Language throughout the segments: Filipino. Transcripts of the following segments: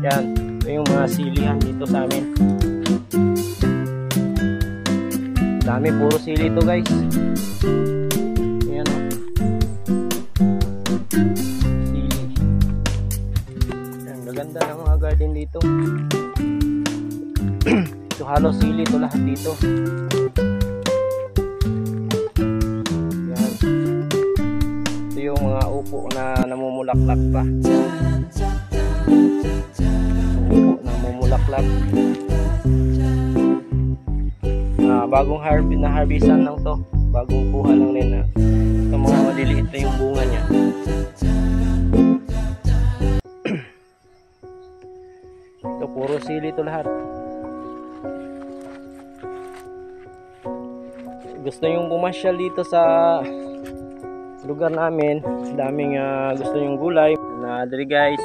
Yan, ito yung mga silihan dito sa amin. Dami, puro sili ito guys. Ayan o. Sili. Yan, maganda ng mga garden dito. Ito halos sili ito lahat dito. Yan. Ito yung mga upo na namumulaklak pa. Upo na namumulaklak. Bagong harvestan lang to, bagong kuha lang nila. Ito mga maliliit na yung bunga niya. Ito puro sili to lahat. Gusto yung pumasyal dito sa lugar namin, daming gusto yung gulay na diri guys.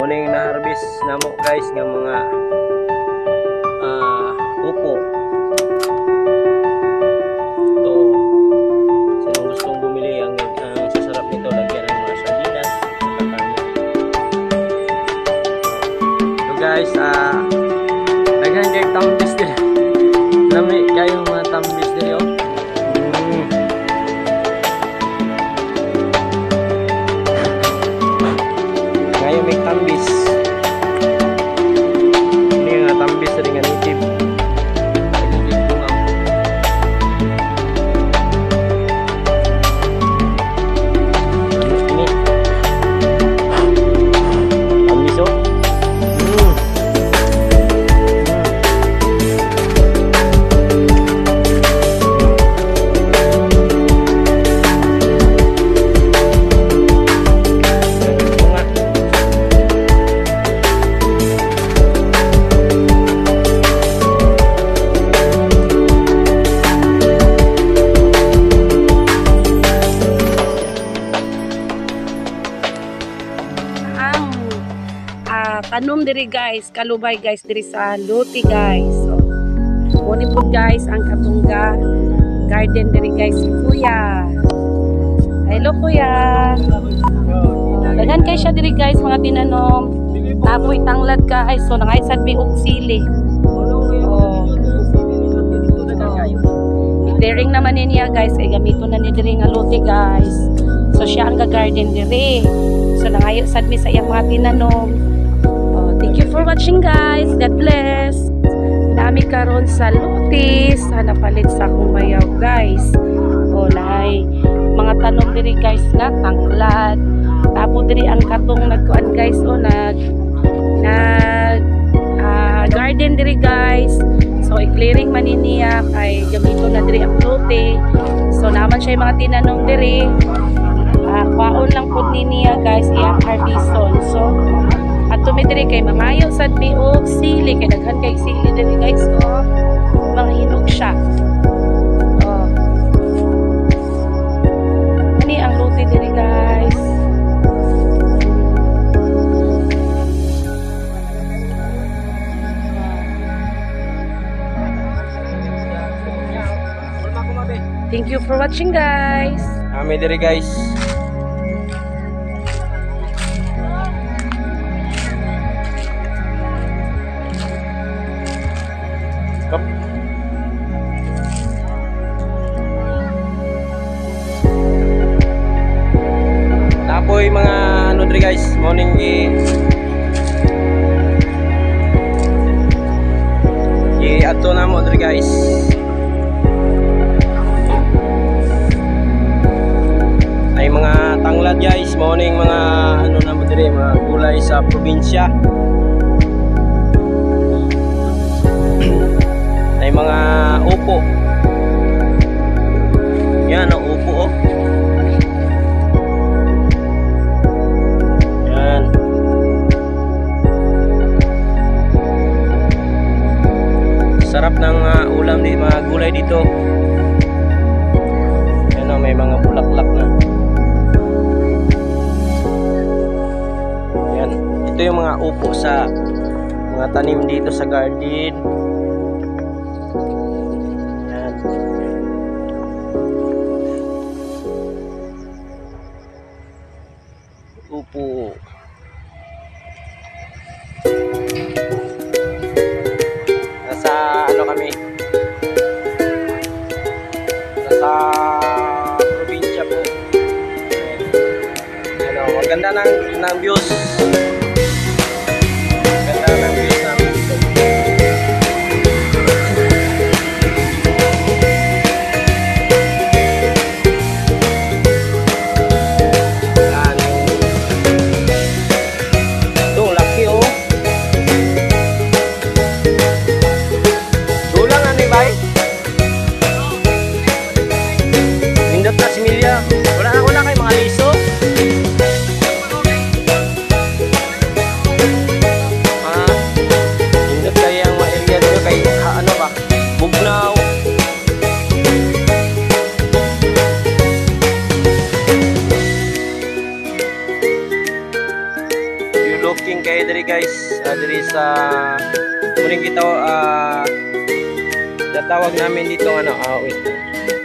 Muling na harvest na mo guys ng mga upo. Guys, daghan kay tambis din. Lami kayo mga tambis din yo. Ngayon may tambis. Ini nga tambis rin nga native. Tanom diri guys, kalubay guys diri sa Luti guys. So, muni po guys ang katungga garden diri guys si Kuya. Hello Kuya. Daghan kay siya diri guys mga tinanom. Tapoy tanglad guys. So nangaisad biog sili. Daring naman niya guys kay gamito na ni diri nga Luti guys. So siya ang garden diri. So nangayo sad mi sa iyang mga tinanom. Thank you for watching guys. God bless. Dami karon sa Luti. Sana palit sa akong bayaw guys. O lahay mga tanom diri guys na tanglad. Tapo diri ang katong nagkuan guys o nag garden diri guys. So i-clearing man niya kay gamito na diri ang Luti. So naman siya mga tinanom diri. Kwaon lang pud niya guys iyang harveston. So at tumidiri kay mangayo sad biog sili kay daghan kay sili diri guys oh. Mga hinog siya. Oh. Ani ang Luti diri guys. Thank you for watching guys. Kami diri guys. Tapoy mga ano diri guys, morning ato na mo diri guys. Ay mga tanglad guys, morning mga ano na mo diri, mga gulay sa probinsya. Ay mga upo. Yan ang upo oh. Yan. Sarap ng ulam di mga gulay dito. Yan oh, may mga bulaklak na. Yan. Ito yung mga upo sa mga tanim dito sa garden. Yan. Upo. ng views. Ganda ng views namin dito. Yan. Ito, laki oh. Dulang ano ba eh? Nindot na si Milya. Wala kay mga liso. Nindot kaya ang mga area dito kay ano ba? Bugnaw. You looking kay diri guys. Diri sa muling kita tatawag namin dito ano wait.